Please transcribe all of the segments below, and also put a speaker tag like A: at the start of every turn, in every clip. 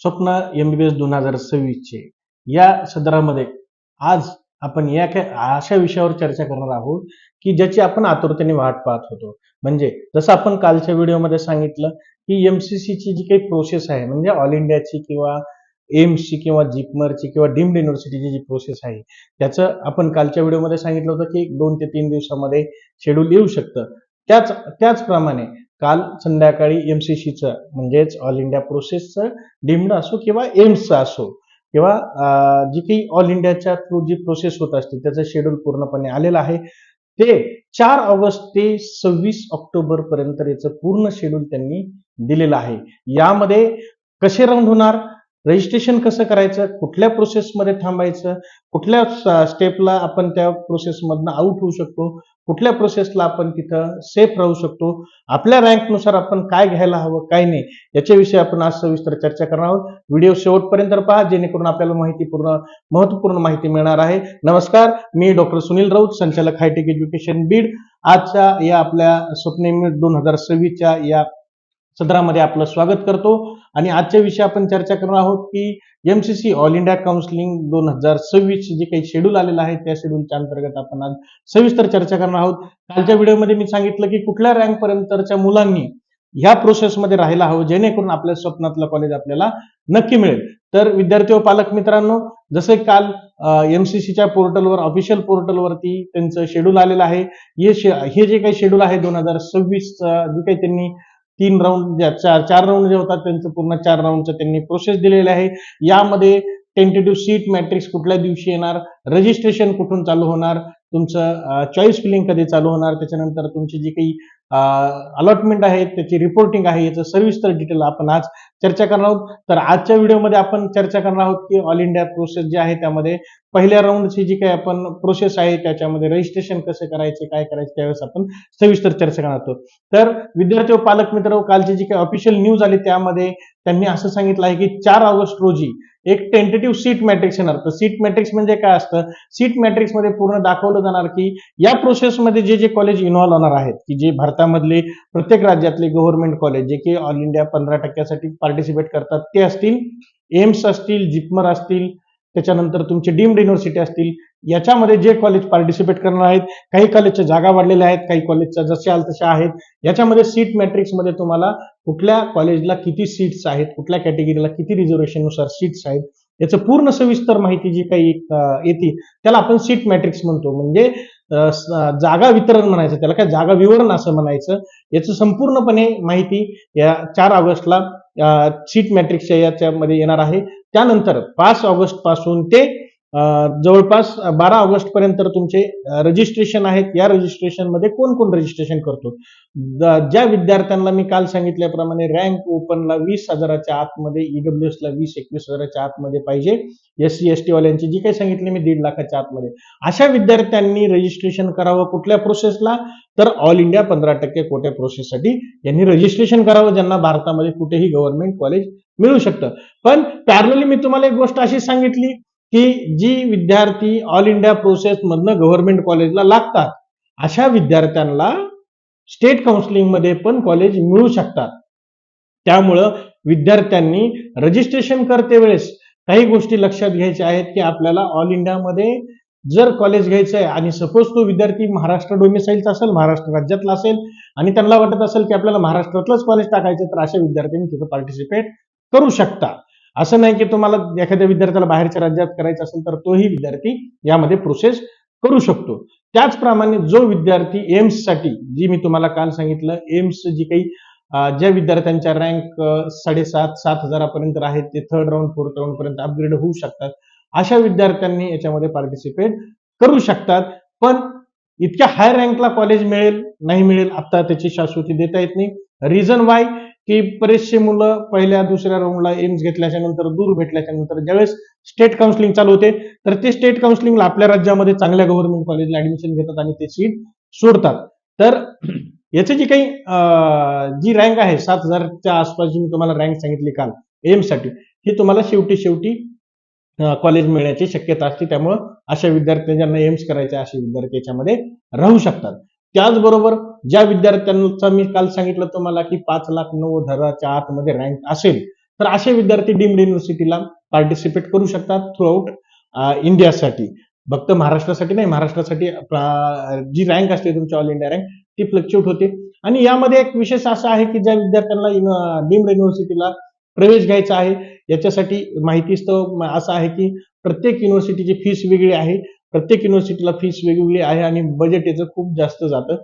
A: स्वप्न MBBS 2026 चे या सदरामध्ये आज आपण अशा विषयावर चर्चा करणार आहोत की ज्याची आपण आतुरतेने वाट पाहत होतो. म्हणजे जसं आपण कालच्या व्हिडिओमध्ये सांगितलं की MCC ची जी काही प्रोसेस आहे, म्हणजे ऑल इंडियाची किंवा एम्सची किंवा जिपमरची किंवा डीम्ड युनिव्हर्सिटीची जी प्रोसेस आहे, त्याचं आपण कालच्या व्हिडिओमध्ये सांगितलं होतं की 2 ते 3 दिवसामध्ये शेड्यूल येऊ शकतं. त्याचप्रमाणे काल संध्याकाळी MCCचं म्हणजेच ऑल इंडिया प्रोसेसचं डीम्ड असो किंवा एम्सचं असो किंवा जी काही ऑल इंडियाच्या थ्रू जी प्रोसेस होत असते त्याचं शेड्यूल पूर्णपणे आलेलं आहे. ते 4 ऑगस्ट ते 26 ऑक्टोबर पर्यंत याचं पूर्ण शेड्यूल त्यांनी दिलेलं आहे. यामध्ये कसे राऊंड होणार, रजिस्ट्रेशन कसं करायचं, कुठल्या प्रोसेसमध्ये थांबायचं, कुठल्या स्टेपला आपण त्या प्रोसेसमधनं आउट होऊ शकतो, कुठल्या प्रोसेसला आपण तिथं सेफ राहू शकतो, आपल्या रँकनुसार आपण काय घ्यायला हवं काय नाही, याच्याविषयी आपण आज सविस्तर चर्चा करणार आहोत. व्हिडिओ शेवटपर्यंत पहा जेणेकरून आपल्याला महत्वपूर्ण माहिती मिळणार आहे. नमस्कार, मी डॉक्टर सुनील राऊत, संचालक हायटेक एज्युकेशन बीड. आजच्या या आपल्या स्वप्न 2026च्या या सदरामध्ये आपलं स्वागत करतो आणि आजच्या विषयी आपण चर्चा करणार आहोत की MCC ऑल इंडिया काउन्सिलिंग 2026 जे काही शेड्यूल आलेलं आहे त्या शेड्यूलच्या अंतर्गत आपण आज सविस्तर चर्चा करणार आहोत. कालच्या व्हिडिओमध्ये मी सांगितलं की कुठल्या रँक पर्यंतच्या मुलांनी ह्या प्रोसेसमध्ये राहायला हवं जेणेकरून आपल्या स्वप्नातलं कॉलेज आपल्याला नक्की मिळेल. तर विद्यार्थी व पालक मित्रांनो, जसे काल MCCच्या पोर्टलवर ऑफिशियल पोर्टलवरती त्यांचं शेड्यूल आलेलं आहे. हे जे काही शेड्यूल आहे 2026 जे काही त्यांनी 3 राऊंड 4 राऊंड जे होतात त्यांचं पूर्ण 4 राऊंडचं त्यांनी प्रोसेस दिलेले आहे. यामध्ये टेंटेटिव्ह सीट मॅट्रिक्स कुठल्या दिवशी येणार, रजिस्ट्रेशन कुठून चालू होणार, तुमचं चॉईस फिलिंग कधी चालू होणार, त्याच्यानंतर तुमची जी काही अलॉटमेंट आहे त्याची रिपोर्टिंग आहे, याचं सविस्तर डिटेल आपण आज चर्चा करणार आहोत. तर आजच्या व्हिडिओमध्ये आपण चर्चा करणार आहोत की ऑल इंडिया प्रोसेस जी आहे त्यामध्ये पहिल्या राऊंडची जी काही आपण प्रोसेस आहे त्याच्यामध्ये रजिस्ट्रेशन कसं करायचे काय करायचे त्यावेळेस आपण सविस्तर चर्चा करणार आहोत. तर विद्यार्थी व पालक मित्र, कालची जी काही ऑफिशियल न्यूज आली त्यामध्ये त्यांनी असं सांगितलं आहे की 4 ऑगस्ट रोजी एक टेंटेटिव्ह सीट मॅट्रिक्स येणार. तर सीट मॅट्रिक्स म्हणजे काय असतं, सीट मॅट्रिक्स मध्ये पूर्ण दाखवलं जाणार की या प्रोसेसमध्ये जे जे कॉलेज इन्व्हॉल्व्ह होणार आहेत की जे भारतामधले प्रत्येक राज्यातले गव्हर्नमेंट कॉलेज जे की ऑल इंडिया 15% पार्टिसिपेट करतात ते असतील, एम्स असतील, जिपमर असतील, त्याच्यानंतर तुमचे डीम्ड युनिव्हर्सिटी असतील, याच्यामध्ये जे कॉलेज पार्टिसिपेट करणार आहेत, काही कॉलेजच्या जागा वाढलेल्या आहेत, काही कॉलेजच्या जशा तशा आहेत. याच्यामध्ये सीट मॅट्रिक्स मध्ये तुम्हाला कुठल्या कॉलेजला किती सीट्स आहेत, कुठल्या कॅटेगरीला किती रिझर्वेशन नुसार सीट्स आहेत, याचं पूर्ण सविस्तर माहिती जी काही येते त्याला आपण सीट मॅट्रिक्स म्हणतो. म्हणजे जागा वितरण म्हणायचं, त्याला काय जागा विवरण असं म्हणायचं. याचं संपूर्णपणे माहिती या 4 ऑगस्टला सीट मॅट्रिक्सच्या याच्यामध्ये येणार आहे. त्यानंतर 5 ऑगस्ट पासून ते जवळपास 12 ऑगस्ट पर्यंत तुमचे रजिस्ट्रेशन आहेत. या रजिस्ट्रेशन मध्ये कोण कोण रजिस्ट्रेशन करतो, ज्या विद्यार्थ्यांना मी काल सांगितल्याप्रमाणे रँक ओपनला 20,000च्या आतमध्ये, EWS ला 20-21,000च्या आतमध्ये पाहिजे, SC ST वाल्यांची जी काही सांगितली मी 1.5 लाखाच्या आतमध्ये, अशा विद्यार्थ्यांनी रजिस्ट्रेशन करावं. कुठल्या प्रोसेसला, तर ऑल इंडिया 15% कोट्या प्रोसेससाठी यांनी रजिस्ट्रेशन करावं, ज्यांना भारतामध्ये कुठेही गव्हर्नमेंट कॉलेज मिळू शकतं. पण पॅरलली मी तुम्हाला एक गोष्ट अशी सांगितली की जी विद्यार्थी ऑल इंडिया प्रोसेस मधनं गव्हर्नमेंट कॉलेजला लागतात अशा विद्यार्थ्यांना स्टेट काउन्सिलिंग मध्ये पण कॉलेज मिळू शकतात. त्यामुळं विद्यार्थ्यांनी रजिस्ट्रेशन करते वेळेस काही गोष्टी लक्षात घ्यायच्या आहेत की आपल्याला ऑल इंडियामध्ये जर कॉलेज घ्यायचं आहे आणि सपोज तो विद्यार्थी महाराष्ट्र डोमिसाईलचा असेल, महाराष्ट्र राज्यातला असेल आणि त्यांना वाटत असेल की आपल्याला महाराष्ट्रातलंच कॉलेज टाकायचं, तर अशा विद्यार्थ्यांनी तिथं पार्टिसिपेट करू शकता. असं नाही की तुम्हाला एखाद्या विद्यार्थ्याला बाहेरच्या राज्यात करायचं असेल तर तोही विद्यार्थी यामध्ये प्रोसेस करू शकतो. त्याचप्रमाणे जो विद्यार्थी एम्स साठी, जी मी तुम्हाला काल सांगितलं, एम्स जी काही ज्या विद्यार्थ्यांच्या रँक 7,500-7,000 पर्यंत आहेत ते 3rd राऊंड 4th राऊंड पर्यंत अपग्रेड होऊ शकतात, अशा विद्यार्थ्यांनी याच्यामध्ये पार्टिसिपेट करू शकतात. पण इतक्या हाय रँकला कॉलेज मिळेल नाही मिळेल आता त्याची शाश्वती देता येत नाही. रिझन वाय की बरेचसे मुलं पहिल्या दुसऱ्या राऊंडला एम्स घेतल्याच्या नंतर, दूर भेटल्याच्या नंतर ज्यावेळेस स्टेट काउन्सिलिंग चालू होते तर ते स्टेट काउन्सिलिंगला आपल्या राज्यामध्ये चांगल्या गव्हर्नमेंट कॉलेजला ऍडमिशन घेतात आणि ते सीट सोडतात. तर याची जी काही जी रँक आहे 7,000च्या आसपास, जी मी तुम्हाला रँक सांगितली काल एम्स साठी, ही तुम्हाला शेवटी कॉलेज मिळण्याची शक्यता असते. त्यामुळं अशा विद्यार्थी ज्यांना एम्स करायचे असे विद्यार्थी याच्यामध्ये राहू शकतात. त्याचबरोबर ज्या विद्यार्थ्यांचा मी काल सांगितलं तुम्हाला की 5,90,000च्या आतमध्ये रँक असेल तर असे विद्यार्थी डीम्ड युनिव्हर्सिटीला पार्टिसिपेट करू शकतात थ्रू आउट इंडियासाठी. फक्त महाराष्ट्रासाठी नाही, महाराष्ट्रासाठी जी रँक असते तुमची ऑल इंडिया रँक ती फ्लक्च्युएट होते. आणि यामध्ये एक विशेष असा आहे की ज्या विद्यार्थ्यांना डीम्ड युनिव्हर्सिटीला प्रवेश घ्यायचा आहे याच्यासाठी माहितीस्तव असं आहे की प्रत्येक युनिव्हर्सिटीची फीस वेगळी आहे, प्रत्येक युनिव्हर्सिटीला फीस वेगवेगळी आहे आणि बजेट याचं खूप जास्त जातं.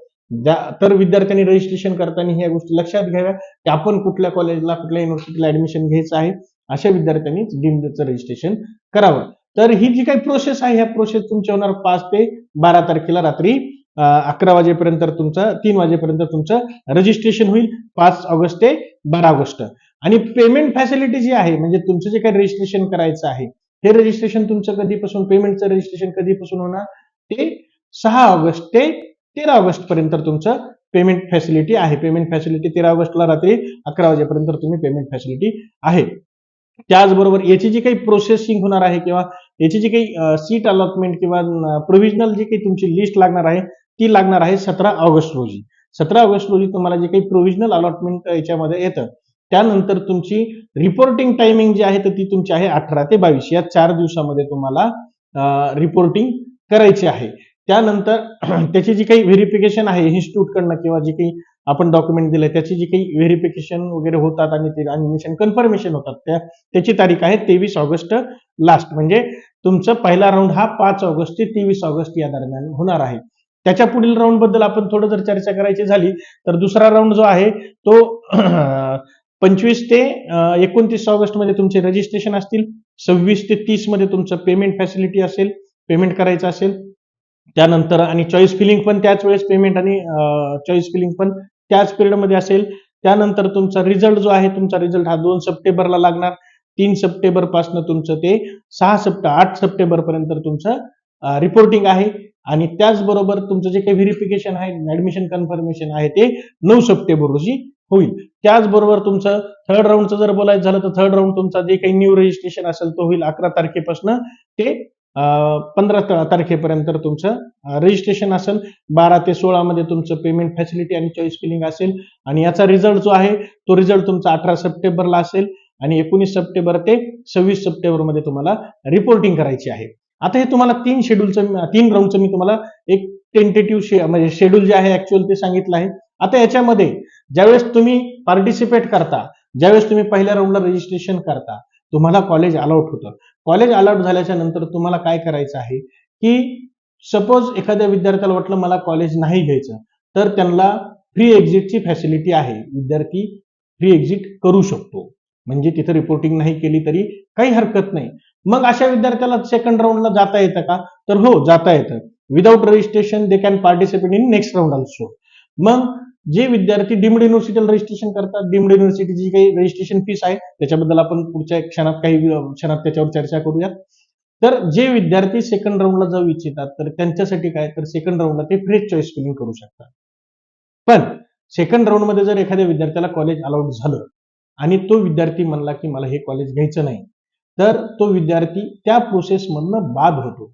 A: तर विद्यार्थ्यांनी रजिस्ट्रेशन करताना ह्या गोष्टी लक्षात घ्याव्या की आपण कुठल्या कॉलेजला कुठल्या युनिव्हर्सिटीला ऍडमिशन घ्यायचं आहे, अशा विद्यार्थ्यांनी डीम्डचं रजिस्ट्रेशन करावं. तर ही जी काही प्रोसेस आहे ह्या प्रोसेस तुमची होणार 5 ते 12 तारखेला रात्री 11 वाजेपर्यंत तुमचं 3 वाजेपर्यंत तुमचं रजिस्ट्रेशन होईल 5 ऑगस्ट ते 12 ऑगस्ट. आणि पेमेंट फॅसिलिटी जी आहे म्हणजे तुमचं जे काही रजिस्ट्रेशन करायचं आहे हे रजिस्ट्रेशन तुमचं कधीपासून पेमेंटचं रजिस्ट्रेशन कधीपासून होणार ते 6 ऑगस्ट ते 13 ऑगस्ट पर्यंत तुमचं पेमेंट फॅसिलिटी आहे. पेमेंट फॅसिलिटी 13 ऑगस्टला रात्री 11 वाजेपर्यंत तुम्ही पेमेंट फॅसिलिटी आहे. त्याचबरोबर याची जी काही प्रोसेसिंग होणार आहे किंवा याची जी काही सीट अलॉटमेंट किंवा प्रोव्हिजनल जी काही तुमची लिस्ट लागणार आहे ती लागणार आहे 17 ऑगस्ट रोजी. 17 ऑगस्ट रोजी तुम्हाला जे काही प्रोव्हिजनल अलॉटमेंट याच्यामध्ये येतं त्यानंतर तुमची रिपोर्टिंग टायमिंग जी आहे तर ती तुमची आहे 18 ते 22 या 4 दिवसामध्ये तुम्हाला रिपोर्टिंग करायची आहे. त्यानंतर त्याची जी काही व्हेरिफिकेशन आहे इन्स्टिट्यूट कडनं किंवा जे काही आपण डॉक्युमेंट दिलंय त्याची जी काही व्हेरिफिकेशन वगैरे होतात आणि ते ऍडमिशन कन्फर्मेशन होतात त्याची तारीख आहे 23 ऑगस्ट लास्ट. म्हणजे तुमचा पहिला राऊंड हा 5 ऑगस्ट ते 23 ऑगस्ट या दरम्यान होणार आहे. त्याच्या पुढील राऊंड बद्दल आपण थोडं जर चर्चा करायची झाली तर दुसरा राऊंड जो आहे तो 25 ते 29 ऑगस्ट मध्ये तुमचे रजिस्ट्रेशन असतील. 26 ते 30 मध्ये तुमचं पेमेंट फॅसिलिटी असेल, पेमेंट करायचं असेल. त्यानंतर आणि चॉईस फिलिंग पण त्याच वेळेस पेमेंट आणि चॉईस फिलिंग पण त्याच पिरियडमध्ये असेल. त्यानंतर तुमचा रिझल्ट जो आहे तुमचा रिझल्ट हा 2 सप्टेंबरला लागणार. 3 सप्टेंबर पासून तुमचं ते 8 सप्टेंबर पर्यंत तुमचं रिपोर्टिंग आहे. आणि त्याचबरोबर तुमचं जे काही व्हेरिफिकेशन आहे ऍडमिशन कन्फर्मेशन आहे ते 9 सप्टेंबर रोजी होईल. त्याचबरोबर तुमचं थर्ड राऊंडचं जर बोलायचं झालं तर थर्ड राऊंड तुमचा जे काही न्यू रजिस्ट्रेशन असेल तो होईल 11 तारखेपासून ते 15 तारखेपर्यंत तुमचं रजिस्ट्रेशन असेल. 12 ते 16 मध्ये तुमचं पेमेंट फॅसिलिटी आणि चॉईस फिलिंग असेल. आणि याचा रिझल्ट जो आहे तो रिझल्ट तुमचा 18 सप्टेंबरला असेल आणि 19 सप्टेंबर ते 26 सप्टेंबर मध्ये तुम्हाला रिपोर्टिंग करायची आहे. आता हे तुम्हाला 3 राऊंडचं मी तुम्हाला एक टेंटेटिव्ह म्हणजे शेड्यूल जे आहे ऍक्च्युअल ते सांगितलं आहे. आता याच्यामध्ये ज्यावेळेस तुम्ही पार्टिसिपेट करता, ज्यावेळेस तुम्ही पहिल्या राऊंडला रजिस्ट्रेशन करता तुम्हाला कॉलेज अलॉट होतं. कॉलेज अलॉट झाल्याच्या नंतर तुम्हाला काय करायचं आहे की सपोज एखाद्या विद्यार्थ्याला वाटलं मला कॉलेज नाही घ्यायचं तर त्यांना फ्री एक्झिटची फॅसिलिटी आहे. विद्यार्थी फ्री एक्झिट करू शकतो म्हणजे तिथे रिपोर्टिंग नाही केली तरी काही हरकत नाही. मग अशा विद्यार्थ्याला सेकंड राऊंडला जाता येतं का तर हो जाता येतं. Without registration they can participate in next round also. मग जे विद्यार्थी डीम्ड युनिव्हर्सिटीला रजिस्ट्रेशन करतात डीम्ड युनिव्हर्सिटीची काही रजिस्ट्रेशन फीस आहे त्याच्याबद्दल आपण पुढच्या काही क्षणात त्याच्यावर चर्चा करूयात. तर जे विद्यार्थी सेकंड राऊंडला जाऊ इच्छितात तर त्यांच्यासाठी काय तर सेकंड राऊंडला ते फ्रेश चॉईस फिलिंग करू शकतात. पण सेकंड राऊंड मध्ये जर एखाद्या विद्यार्थ्याला कॉलेज अलॉट झालं आणि तो विद्यार्थी म्हणला की मला हे कॉलेज घ्यायचं नाही तर तो विद्यार्थी त्या प्रोसेसमधनं बाद होतो.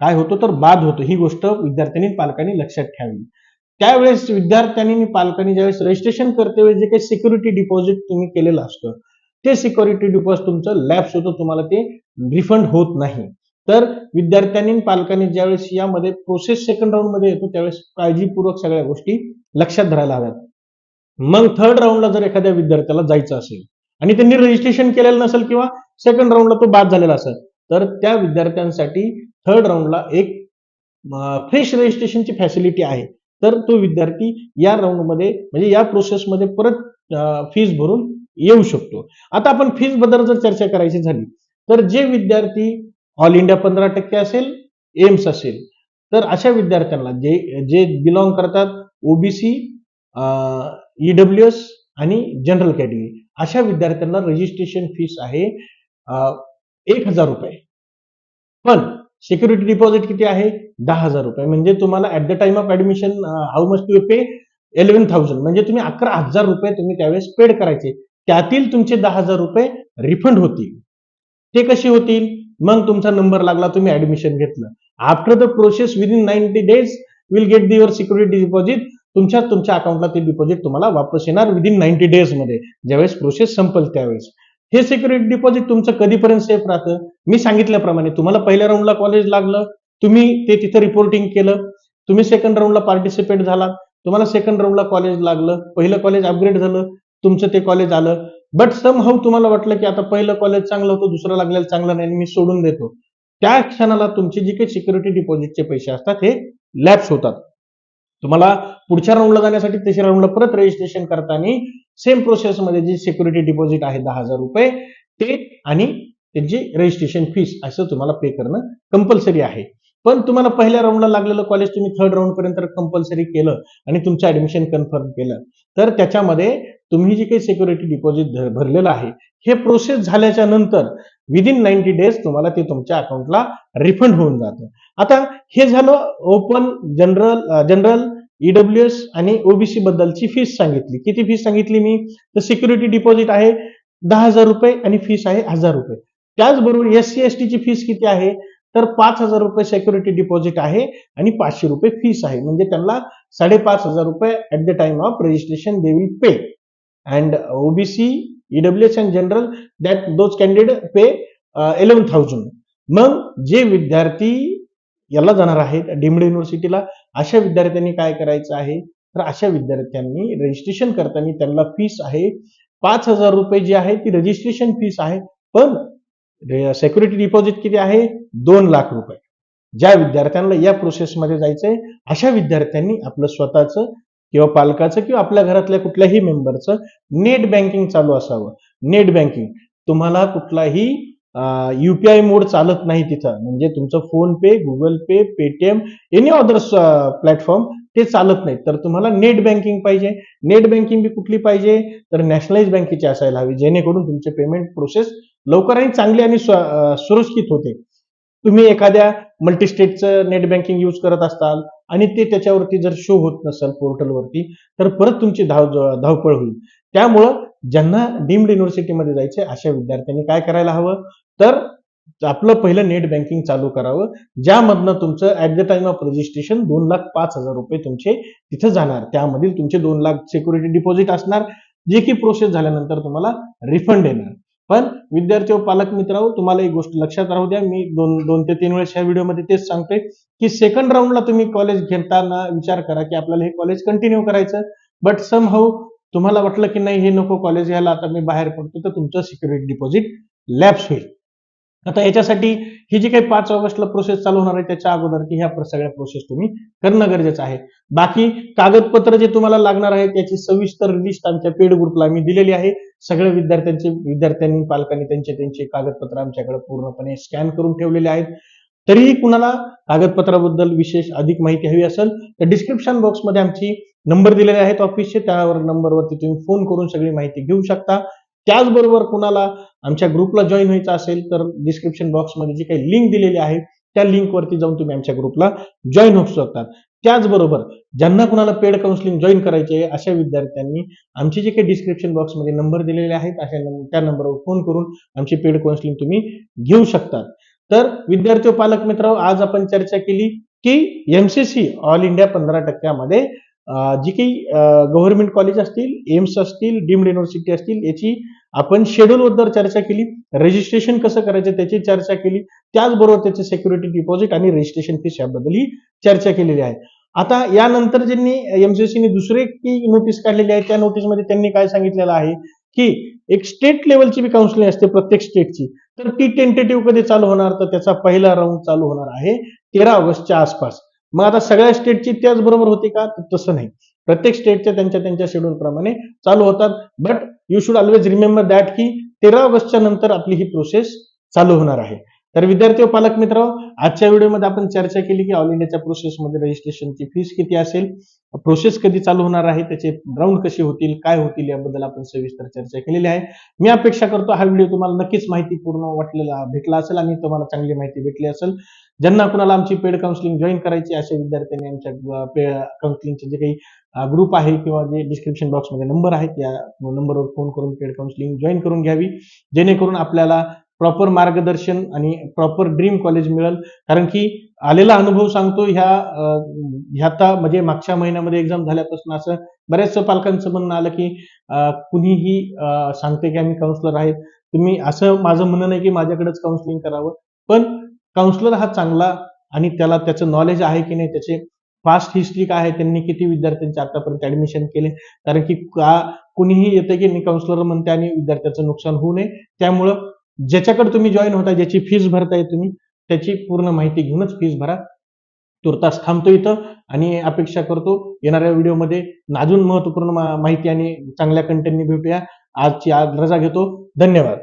A: काय होतो तर बाद होतो. ही गोष्ट विद्यार्थ्यांनी पालकांनी लक्षात ठेवावी. त्यावेळेस विद्यार्थ्यांनी पालकांनी ज्यावेळेस रजिस्ट्रेशन करते वेळेस जे काही सिक्युरिटी डिपॉझिट तुम्ही केलेलं असतं ते सिक्युरिटी डिपॉझिट तुमचं लॅप्स होतं, तुम्हाला ते रिफंड होत नाही. तर विद्यार्थ्यांनी पालकांनी ज्यावेळेस यामध्ये प्रोसेस सेकंड राऊंड मध्ये येतो त्यावेळेस काळजीपूर्वक सगळ्या गोष्टी लक्षात धरायला हव्यात. मग थर्ड राऊंडला जर एखाद्या विद्यार्थ्याला जायचं असेल आणि त्यांनी रजिस्ट्रेशन केलेलं नसेल किंवा सेकंड राऊंडला तो बाद झालेला असेल तर त्या विद्यार्थ्यांसाठी थर्ड राऊंडला एक फ्रेश रजिस्ट्रेशनची फॅसिलिटी आहे. तर तो विद्यार्थी या राऊंडमध्ये म्हणजे या प्रोसेसमध्ये परत फीस भरून येऊ शकतो. आता आपण फीस बद्दल जर चर्चा करायची झाली तर जे विद्यार्थी ऑल इंडिया 15% असेल, एम्स असेल तर अशा विद्यार्थ्यांना जे बिलॉंग करतात ओबीसी, ईडब्ल्यूएस आणि जनरल कॅटेगरी अशा विद्यार्थ्यांना रजिस्ट्रेशन फीस आहे 1,000 रुपये. पण सिक्युरिटी डिपॉझिट किती आहे 10,000 रुपये. म्हणजे तुम्हाला at the time of admission how much to pay 11,000 म्हणजे तुम्ही 11,000 रुपये तुम्ही त्यावेळेस पेड करायचे. त्यातील तुमचे 10,000 रुपये रिफंड होतील. ते कसे होतील मग तुमचा नंबर लागला तुम्ही ऍडमिशन घेतलं. After the process within 90 days will get your security deposit. तुमच्या अकाउंटला ते डिपॉझिट तुम्हाला वापस येणार विदिन 90 days मध्ये ज्यावेळेस प्रोसेस संपल त्यावेळेस. हे सिक्युरिटी डिपॉझिट तुमचं कधीपर्यंत सेफ राहतं? मी सांगितल्याप्रमाणे तुम्हाला पहिल्या राऊंडला कॉलेज लागलं, तुम्ही ते तिथं रिपोर्टिंग केलं, तुम्ही सेकंड राऊंडला पार्टिसिपेट झालात, तुम्हाला सेकंड राऊंडला कॉलेज लागलं, पहिलं कॉलेज अपग्रेड झालं, तुमचं ते कॉलेज आलं. बट सम हाऊ तुम्हाला वाटलं की आता पहिलं कॉलेज चांगलं होतं, दुसरं लागलेलं चांगलं नाही, मी सोडून देतो. त्या क्षणाला तुमचे जे काही सिक्युरिटी डिपॉझिटचे पैसे असतात हे लॅप्स होतात. तुम्हाला पुढच्या राऊंडला जाण्यासाठी तिसऱ्या राऊंडला परत रजिस्ट्रेशन करताना सेम प्रोसेसमध्ये जी सिक्युरिटी डिपॉझिट आहे ₹10,000 ते आणि त्यांची रजिस्ट्रेशन फीस असं तुम्हाला पे करणं कंपल्सरी आहे. पण तुम्हाला पहिल्या राऊंडला लागलेलं कॉलेज तुम्ही थर्ड राऊंड पर्यंत कंपल्सरी केलं आणि तुमचं ऍडमिशन कन्फर्म केलं, तर त्याच्यामध्ये तुम्ही जे काही सिक्युरिटी डिपॉझिट भरलेलं आहे हे प्रोसेस झाल्याच्या नंतर विदिन 90 डेज तुम्हाला ते तुमच्या अकाउंटला रिफंड होऊन जातं. आता हे झालं ओपन, जनरल, ईडब्ल्यूएस आणि ओबीसी बद्दलची फीस सांगितली. किती फीस सांगितली मी? तर सिक्युरिटी डिपॉझिट आहे ₹10,000 आणि फीस आहे ₹1,000. त्याचबरोबर एससी एसटीची फीस किती आहे? तर ₹5,000 सिक्युरिटी डिपॉझिट आहे आणि ₹500 फीस आहे. म्हणजे त्यांना ₹5,500 at the time of registration they will pay. And OBC, EWS and general that those candidate pay 11,000. मग जे विद्यार्थी याला जाणार आहेत डीम्ड युनिव्हर्सिटीला, अशा विद्यार्थ्यांनी काय करायचं आहे? तर अशा विद्यार्थ्यांनी रजिस्ट्रेशन करताना त्यांना फीस आहे ₹5,000 जी आहे ती रजिस्ट्रेशन फीस आहे. पण सिक्युरिटी डिपॉझिट किती आहे? ₹2,00,000. ज्या विद्यार्थ्यांना या प्रोसेसमध्ये जायचंय अशा विद्यार्थ्यांनी आपलं स्वतःचं किंवा पालकाचं किंवा आपल्या घरातल्या कुठल्याही मेंबरचं नेट बँकिंग चालू असावं. नेट बँकिंग तुम्हाला कुठलाही युपीआय मोड चालत नाही तिथं, म्हणजे तुमचं फोन पे, गुगल पे, पेटीएम, एनी अदर प्लॅटफॉर्म ते चालत नाही. तर तुम्हाला नेट बँकिंग पाहिजे. नेट बँकिंग बी कुठली पाहिजे? तर नॅशनलाइज बँकेची असायला हवी, जेणेकरून तुमचे पेमेंट प्रोसेस लवकर आणि चांगली आणि सुरक्षित होते. तुम्ही एखाद्या मल्टीस्टेटचं नेट बँकिंग यूज करत असाल आणि ते त्याच्यावरती जर शो होत नसेल पोर्टलवरती, तर परत तुमची धावपळ होईल. त्यामुळं ज्यांना डीम्ड युनिव्हर्सिटीमध्ये जायचे अशा विद्यार्थ्यांनी काय करायला हवं? तर आपलं पहिलं नेट बँकिंग चालू करावं, ज्यामधनं तुमचं at the time of registration ₹2,05,000 तुमचे तिथे जाणार. त्यामधील तुमचे 2,00,000 सिक्युरिटी डिपॉझिट असणार, जे की प्रोसेस झाल्यानंतर तुम्हाला रिफंड येणार. पण विद्यार्थी व पालक मित्रांनो, तुम्हाला एक गोष्ट लक्षात राहू द्या, मी दोन ते 3 वेळेस ह्या व्हिडिओमध्ये तेच सांगतोय की सेकंड राऊंडला तुम्ही कॉलेज घेताना विचार करा की आपल्याला हे कॉलेज कंटिन्यू करायचं, बट सम हाऊ तुम्हाला वाटलं की नाही हे नको कॉलेज घ्यायला, आता मी बाहेर पडतो, तर तुमचं सिक्युरिटी डिपॉझिट लॅप्स होईल. आता याच्यासाठी ही जी काही 5 ऑगस्टला प्रोसेस चालू होणार आहे त्याच्या अगोदर की ह्या सगळ्या प्रोसेस तुम्ही करणं गरजेचं आहे. बाकी कागदपत्र जे तुम्हाला लागणार आहे त्याची सविस्तर लिस्ट आमच्या पेड ग्रुपला मी दिलेली आहे. सगळ्या विद्यार्थ्यांनी पालकांनी त्यांचे कागदपत्र आमच्याकडे पूर्णपणे स्कॅन करून ठेवलेले आहेत. तरीही कुणाला कागदपत्राबद्दल विशेष अधिक माहिती हवी असेल तर डिस्क्रिप्शन बॉक्समध्ये आमची नंबर दिलेले आहेत ऑफिसचे, त्यावर नंबरवरती तुम्ही फोन करून सगळी माहिती घेऊ शकता. त्याचबरोबर कुणाला आमच्या ग्रुपला जॉईन व्हायचं असेल तर डिस्क्रिप्शन बॉक्समध्ये जी काही लिंक दिलेली आहे त्या लिंकवरती जाऊन तुम्ही आमच्या ग्रुपला जॉईन होऊ शकतात. त्याचबरोबर ज्यांना कुणाला पेड काउन्सिलिंग जॉईन करायचे आहे अशा विद्यार्थ्यांनी आमचे जे काही डिस्क्रिप्शन बॉक्समध्ये नंबर दिलेले आहेत त्या नंबरवर फोन करून आमची पेड काउन्सिलिंग तुम्ही घेऊ शकतात. तर विद्यार्थी व पालक मित्र, आज आपण चर्चा केली की एमसीसी ऑल इंडिया 15% जी काही गव्हर्नमेंट कॉलेज असतील, एम्स असतील, डीम्ड युनिव्हर्सिटी असतील, याची आपण शेड्यूल बद्दल चर्चा केली, रजिस्ट्रेशन कसं करायचं त्याची चर्चा केली, त्याचबरोबर त्याचे सिक्युरिटी डिपॉझिट आणि रजिस्ट्रेशन फीस याबद्दलही चर्चा केलेली आहे. आता यानंतर ज्यांनी एमसीसीने दुसरे की नोटीस काढलेली आहे त्या नोटीसमध्ये त्यांनी काय सांगितलेलं आहे की एक स्टेट लेवलची बी काउन्सिलिंग असते प्रत्येक स्टेटची, तर ती टेंटेटिव्ह कधी चालू होणार? तर त्याचा पहिला राऊंड चालू होणार आहे 13 ऑगस्टच्या आसपास. मग आता सगळ्या स्टेटची त्याच बरोबर होती का? तर तसं नाही, प्रत्येक स्टेटच्या त्यांच्या शेड्यूल प्रमाणे चालू होतात. But you should always remember that की 13 ऑगस्टच्या नंतर आपली ही प्रोसेस चालू होणार आहे. तर विद्यार्थी व पालक मित्र, आजच्या व्हिडिओमध्ये आपण चर्चा केली की ऑल इंडियाच्या प्रोसेसमध्ये रजिस्ट्रेशनची फीस किती असेल, प्रोसेस कधी चालू होणार आहे, त्याचे राऊंड कसे होतील, काय होतील याबद्दल आपण सविस्तर चर्चा केलेली आहे. मी अपेक्षा करतो हा व्हिडिओ तुम्हाला नक्कीच माहिती पूर्ण भेटला असेल आणि तुम्हाला चांगली माहिती भेटली असेल. ज्यांना कुणाला आमची पेड काउन्सिलिंग जॉईन करायची अशा विद्यार्थ्यांनी आमच्या काउन्सिलिंगचे जे काही ग्रुप आहे किंवा जे डिस्क्रिप्शन बॉक्समध्ये नंबर आहे त्या नंबरवर फोन करून पेड काउन्सिलिंग जॉईन करून घ्यावी, जेणेकरून आपल्याला प्रॉपर मार्गदर्शन आणि प्रॉपर ड्रीम कॉलेज मिळेल. कारण की आलेला अनुभव सांगतो, ह्या म्हणजे मागच्या महिन्यामध्ये एक्झाम झाल्यापासून असं बऱ्याचशा पालकांचं म्हणणं आलं की कुणीही सांगते की आम्ही काउन्सिलर आहेत तुम्ही असं माझं म्हणणं नाही की माझ्याकडेच काउन्सिलिंग करावं, पण काउन्सिलर हा चांगला आणि त्याला त्याचं नॉलेज आहे की नाही, त्याचे पास्ट हिस्ट्री काय आहे, त्यांनी किती विद्यार्थ्यांचे आतापर्यंत ऍडमिशन केले, कारण की कुणीही येतं की काउन्सिलर म्हणते आणि विद्यार्थ्याचं नुकसान होऊ नये. त्यामुळं ज्याच्याकडे तुम्ही जॉईन होता, ज्याची फीस भरताय तुम्ही, त्याची पूर्ण माहिती घेऊनच फीस भरा. तुर्तास थांबतो इथं आणि अपेक्षा करतो येणाऱ्या व्हिडिओमध्ये अजून महत्वपूर्ण माहिती आणि चांगल्या कंटेंटनी भेटूया. आज रजा घेतो. धन्यवाद.